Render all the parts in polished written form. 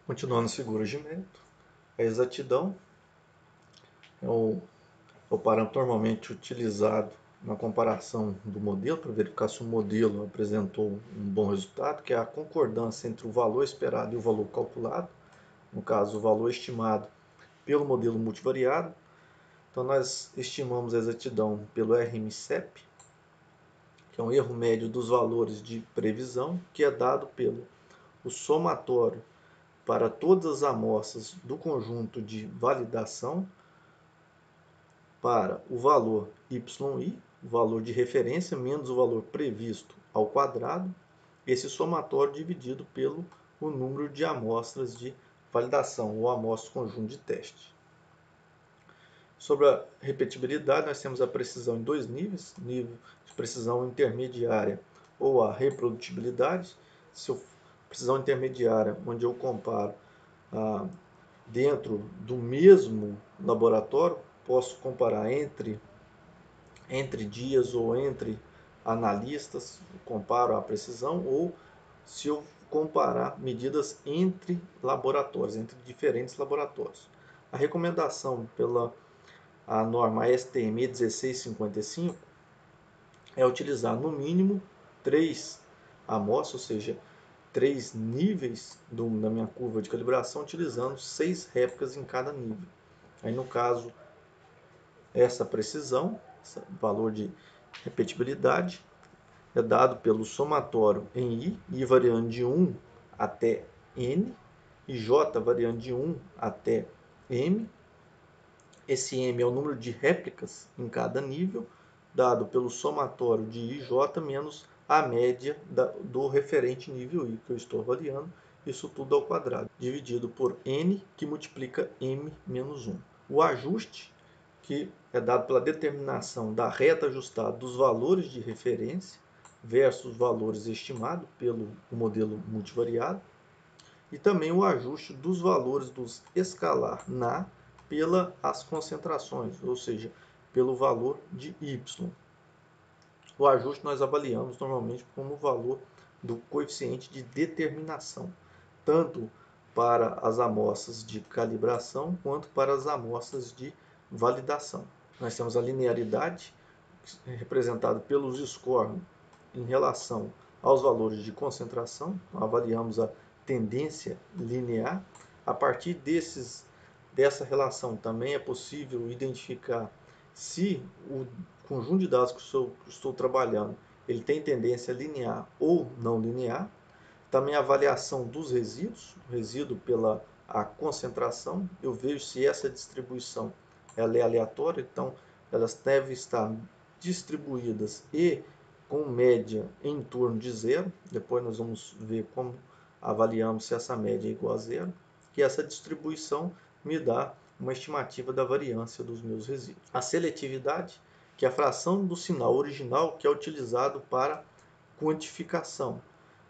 Continuando as figuras de mérito, a exatidão é o parâmetro normalmente utilizado na comparação do modelo, para verificar se o modelo apresentou um bom resultado, que é a concordância entre o valor esperado e o valor calculado, no caso, o valor estimado pelo modelo multivariado. Então, nós estimamos a exatidão pelo RMCEP, que é um erro médio dos valores de previsão, que é dado pelo o somatório para todas as amostras do conjunto de validação para o valor yi, o valor de referência, menos o valor previsto ao quadrado, esse somatório dividido pelo o número de amostras de validação, ou amostras conjunto de teste. Sobre a repetibilidade, nós temos a precisão em dois níveis, nível de precisão intermediária ou a reprodutibilidade. Se eu precisão intermediária, onde eu comparo dentro do mesmo laboratório, posso comparar entre dias ou entre analistas, comparo a precisão, ou se eu comparar medidas entre laboratórios, entre diferentes laboratórios. A recomendação pela norma STM 1655 é utilizar no mínimo 3 amostras, ou seja, 3 níveis da minha curva de calibração, utilizando 6 réplicas em cada nível. Aí, no caso, essa precisão, esse valor de repetibilidade, é dado pelo somatório em I variando de 1 até N, e J variando de 1 até M. Esse M é o número de réplicas em cada nível, dado pelo somatório de I e J menos a média do referente nível I, que eu estou avaliando, isso tudo ao quadrado, dividido por N, que multiplica M menos 1. O ajuste, que é dado pela determinação da reta ajustada dos valores de referência versus valores estimados pelo modelo multivariado, e também o ajuste dos valores dos escalar na pelas concentrações, ou seja, pelo valor de Y. O ajuste nós avaliamos normalmente como o valor do coeficiente de determinação, tanto para as amostras de calibração quanto para as amostras de validação. Nós temos a linearidade, representada pelos scores em relação aos valores de concentração. Avaliamos a tendência linear. A partir dessa relação também é possível identificar se o conjunto de dados que eu estou trabalhando ele tem tendência linear ou não linear. Também a avaliação dos resíduos, o resíduo pela concentração. Eu vejo se essa distribuição ela é aleatória, então elas devem estar distribuídas e com média em torno de zero. Depois nós vamos ver como avaliamos se essa média é igual a zero. E essa distribuição me dá uma estimativa da variância dos meus resíduos. A seletividade, que é a fração do sinal original que é utilizado para quantificação.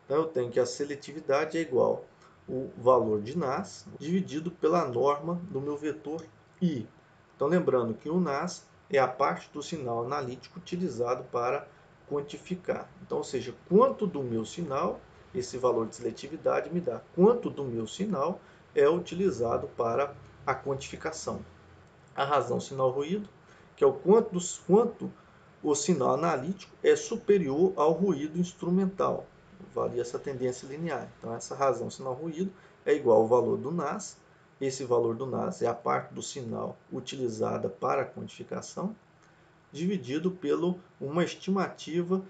Então eu tenho que a seletividade é igual o valor de NAS dividido pela norma do meu vetor I. Então lembrando que o NAS é a parte do sinal analítico utilizado para quantificar. Então, ou seja, quanto do meu sinal, esse valor de seletividade me dá quanto do meu sinal é utilizado para a quantificação. A razão sinal-ruído, que é o quanto o sinal analítico é superior ao ruído instrumental. Valia essa tendência linear. Então, essa razão sinal-ruído é igual ao valor do NAS. Esse valor do NAS é a parte do sinal utilizada para a quantificação, dividido por uma estimativa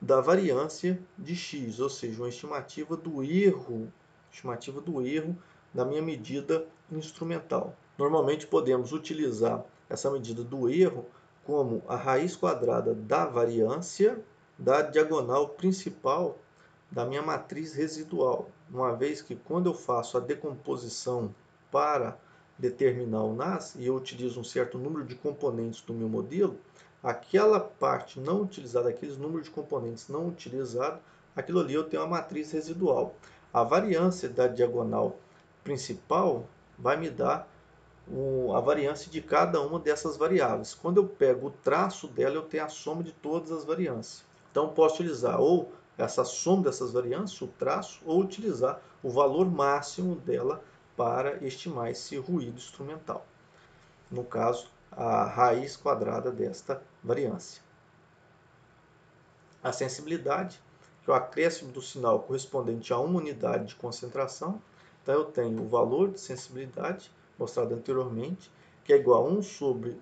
da variância de x, ou seja, uma estimativa do erro da minha medida instrumental. Normalmente podemos utilizar essa medida do erro como a raiz quadrada da variância da diagonal principal da minha matriz residual, uma vez que quando eu faço a decomposição para determinar o NAS e eu utilizo um certo número de componentes do meu modelo, aquela parte não utilizada, aqueles números de componentes não utilizados, aquilo ali eu tenho uma matriz residual. A variância da diagonal principal vai me dar a variância de cada uma dessas variáveis. Quando eu pego o traço dela, eu tenho a soma de todas as variâncias. Então, posso utilizar ou essa soma dessas variâncias, o traço, ou utilizar o valor máximo dela para estimar esse ruído instrumental. No caso, a raiz quadrada desta variância. A sensibilidade, que é o acréscimo do sinal correspondente a uma unidade de concentração. Então, eu tenho o valor de sensibilidade, mostrado anteriormente, que é igual a 1 sobre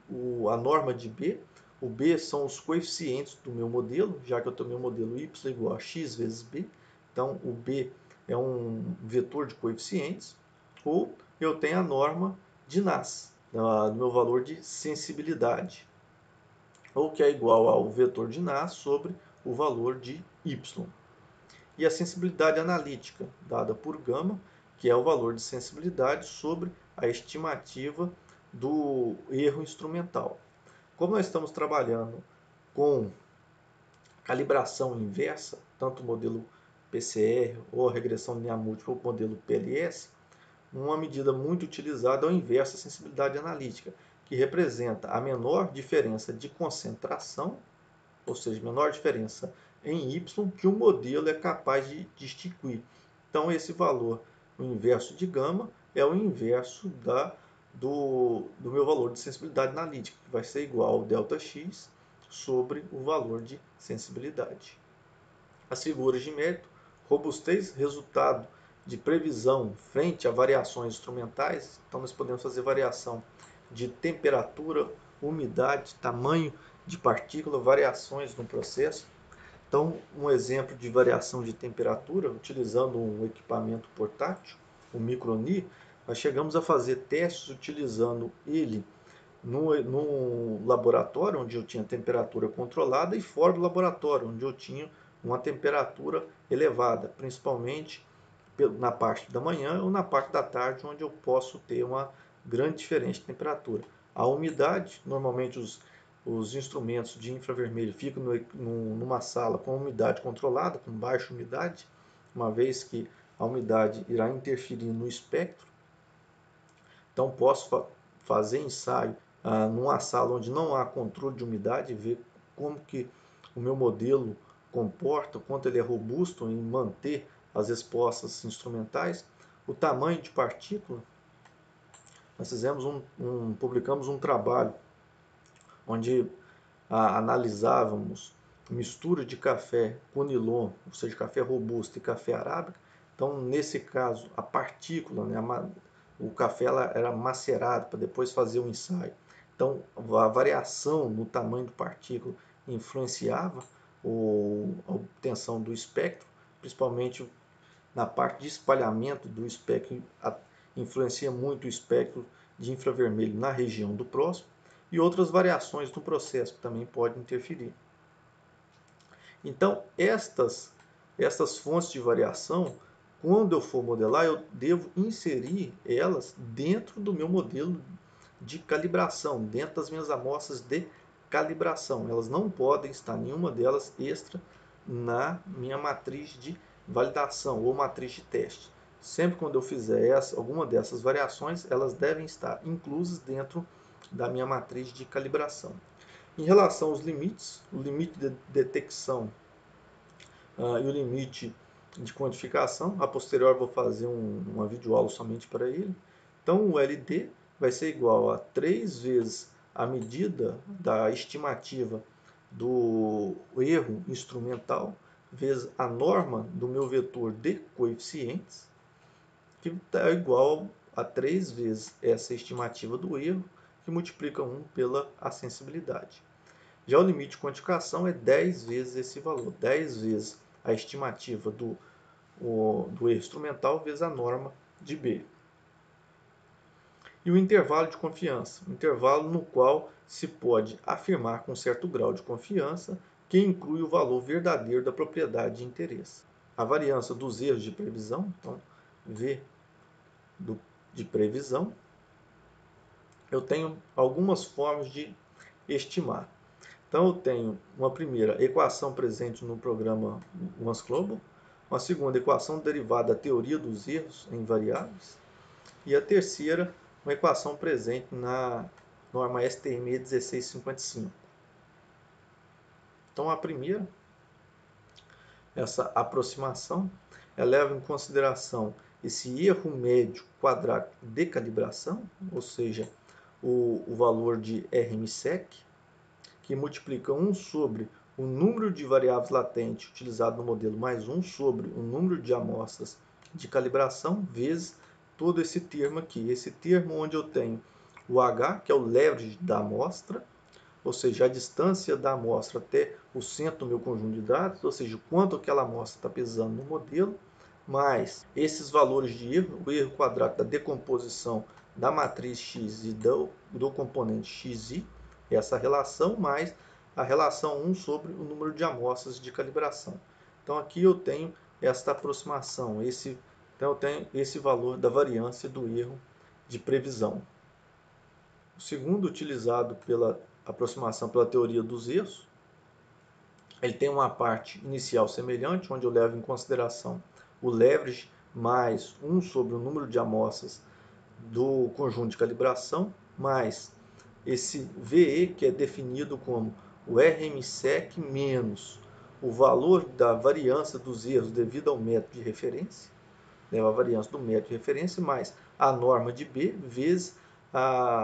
a norma de B. O B são os coeficientes do meu modelo, já que eu tenho meu modelo y igual a x vezes B. Então, o B é um vetor de coeficientes. Ou eu tenho a norma de Nast, do meu valor de sensibilidade, ou que é igual ao vetor de Nast sobre o valor de y. E a sensibilidade analítica, dada por gama, que é o valor de sensibilidade sobre a estimativa do erro instrumental. Como nós estamos trabalhando com calibração inversa, tanto o modelo PCR ou a regressão linear múltipla ou o modelo PLS, uma medida muito utilizada é o inverso da sensibilidade analítica, que representa a menor diferença de concentração, ou seja, menor diferença em y, que o modelo é capaz de distinguir. Então, esse valor, o inverso de gama, é o inverso do meu valor de sensibilidade analítica, que vai ser igual ao ΔX sobre o valor de sensibilidade. As figuras de mérito, robustez, resultado de previsão frente a variações instrumentais. Então, nós podemos fazer variação de temperatura, umidade, tamanho de partícula, variações no processo. Então, um exemplo de variação de temperatura, utilizando um equipamento portátil, o Microni, nós chegamos a fazer testes utilizando ele no laboratório, onde eu tinha temperatura controlada, e fora do laboratório, onde eu tinha uma temperatura elevada, principalmente na parte da manhã ou na parte da tarde, onde eu posso ter uma grande diferença de temperatura. A umidade, normalmente os instrumentos de infravermelho ficam numa sala com umidade controlada, com baixa umidade, uma vez que a umidade irá interferir no espectro. Então, posso fazer ensaio numa sala onde não há controle de umidade, ver como que o meu modelo comporta, quanto ele é robusto em manter as respostas instrumentais. O tamanho de partícula, nós publicamos um trabalho onde analisávamos mistura de café com nilon, ou seja, café robusto e café arábica. Então, nesse caso, a partícula, né, o café era macerado para depois fazer o ensaio. Então, a variação no tamanho do partícula influenciava a obtenção do espectro, principalmente na parte de espalhamento do espectro, influencia muito o espectro de infravermelho na região do próximo, e outras variações do processo que também podem interferir. Então, estas fontes de variação, quando eu for modelar, eu devo inserir elas dentro do meu modelo de calibração, dentro das minhas amostras de calibração. Elas não podem estar, nenhuma delas, extra na minha matriz de validação ou matriz de teste. Sempre quando eu fizer alguma dessas variações, elas devem estar inclusas dentro da minha matriz de calibração. Em relação aos limites, o limite de detecção e o limite de quantificação, a posterior eu vou fazer uma videoaula somente para ele. Então, o LD vai ser igual a 3 vezes a medida da estimativa do erro instrumental, vezes a norma do meu vetor de coeficientes, que está igual a 3 vezes essa estimativa do erro, que multiplica 1 pela a sensibilidade. Já o limite de quantificação é 10 vezes esse valor, 10 vezes a estimativa do erro instrumental vezes a norma de B. E o intervalo de confiança, um intervalo no qual se pode afirmar com certo grau de confiança que inclui o valor verdadeiro da propriedade de interesse. A variância dos erros de previsão, então V de previsão, eu tenho algumas formas de estimar. Então, eu tenho uma primeira equação presente no programa Once Global, uma segunda equação derivada da teoria dos erros em variáveis, e a terceira, uma equação presente na norma STM 1655. Então, a primeira essa aproximação, ela leva em consideração esse erro médio quadrático de calibração, ou seja, o valor de RMSEC, que multiplica 1 sobre o número de variáveis latentes utilizado no modelo mais 1 sobre o número de amostras de calibração, vezes todo esse termo aqui. Esse termo onde eu tenho o H, que é o leverage da amostra, ou seja, a distância da amostra até o centro do meu conjunto de dados, ou seja, quanto aquela amostra está pesando no modelo, mais esses valores de erro, o erro quadrático da decomposição da matriz X e do componente XY, essa relação, mais a relação 1 sobre o número de amostras de calibração. Então aqui eu tenho esta aproximação, então eu tenho esse valor da variância do erro de previsão. O segundo, utilizado pela aproximação pela teoria dos erros, ele tem uma parte inicial semelhante, onde eu levo em consideração o leverage mais 1 sobre o número de amostras do conjunto de calibração, mais esse VE, que é definido como o RMSEC menos o valor da variância dos erros devido ao método de referência, leva a variância do método de referência, mais a norma de B, vezes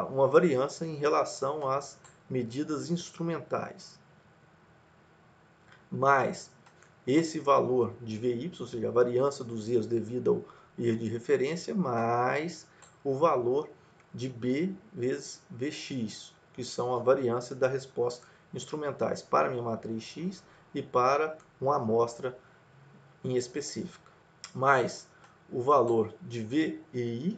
uma variância em relação às medidas instrumentais, mais esse valor de VY, ou seja, a variância dos erros devido ao erro de referência, mais o valor de B vezes Vx, que são a variância da resposta instrumentais para a minha matriz X e para uma amostra em específica, mais o valor de VEI,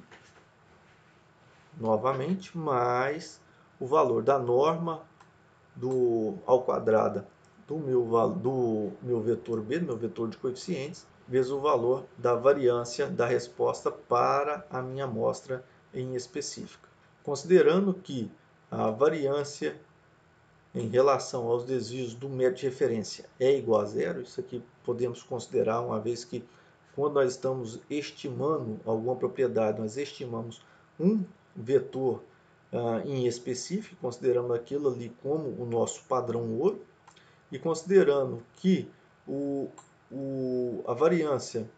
novamente, mais o valor da norma ao quadrado do meu vetor B, do meu vetor de coeficientes, vezes o valor da variância da resposta para a minha amostra em específica. Considerando que a variância em relação aos desvios do método de referência é igual a zero, isso aqui podemos considerar, uma vez que quando nós estamos estimando alguma propriedade, nós estimamos um vetor em específico, considerando aquilo ali como o nosso padrão ouro, e considerando que a variância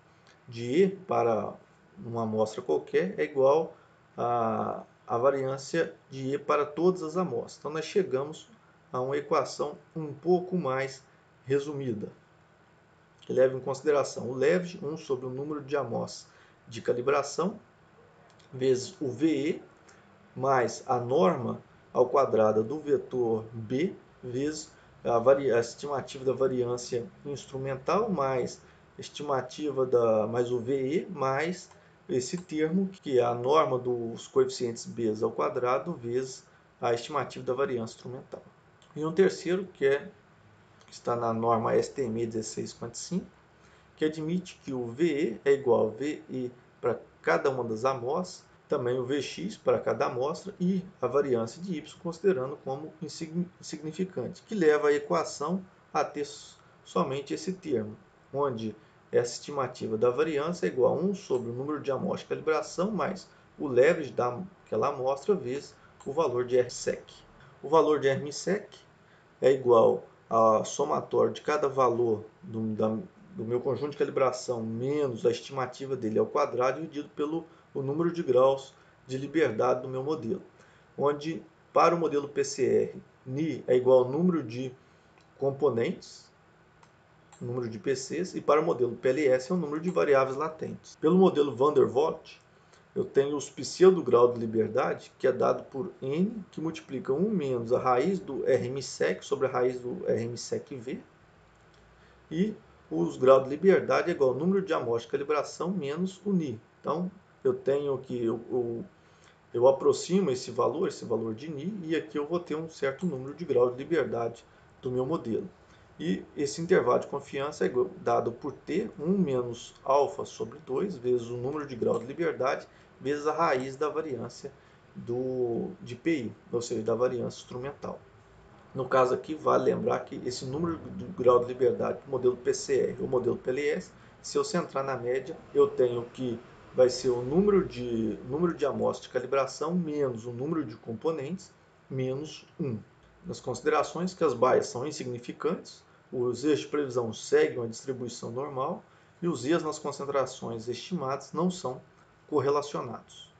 de E para uma amostra qualquer é igual a variância de E para todas as amostras. Então nós chegamos a uma equação um pouco mais resumida, que leva em consideração o leverage, 1 sobre o número de amostras de calibração, vezes o VE, mais a norma ao quadrado do vetor B, vezes a estimativa da variância instrumental, mais a estimativa mais o VE, mais esse termo, que é a norma dos coeficientes B ao quadrado, vezes a estimativa da variância instrumental. E um terceiro, que está na norma STM 1655, que admite que o VE é igual a VE para cada uma das amostras, também o Vx para cada amostra e a variância de y considerando como insignificante, que leva a equação a ter somente esse termo, onde essa estimativa da variância é igual a 1 sobre o número de amostras de calibração mais o leverage daquela amostra vezes o valor de RSEC. O valor de RMSEC é igual a somatório de cada valor do meu conjunto de calibração menos a estimativa dele ao quadrado dividido pelo número de graus de liberdade do meu modelo, onde para o modelo PCR, Ni é igual ao número de componentes, número de PCs, e para o modelo PLS é o número de variáveis latentes. Pelo modelo Van der Waals, eu tenho os pseudo-grau de liberdade, que é dado por N, que multiplica 1 menos a raiz do RMSEC sobre a raiz do RMSEC-V, e os graus de liberdade é igual ao número de amostras de calibração menos o Ni. Então, eu tenho que eu aproximo esse valor de Ni, e aqui eu vou ter um certo número de graus de liberdade do meu modelo. E esse intervalo de confiança é dado por T, 1 menos alfa sobre 2, vezes o número de graus de liberdade, vezes a raiz da variância de PI, ou seja, da variância instrumental. No caso aqui, vale lembrar que esse número de grau de liberdade do modelo PCR ou modelo PLS, se eu centrar na média, eu tenho que vai ser o número de amostras de calibração menos o número de componentes, menos 1. Nas considerações que as baias são insignificantes, Os erros de previsão seguem uma distribuição normal e os erros nas concentrações estimadas não são correlacionados.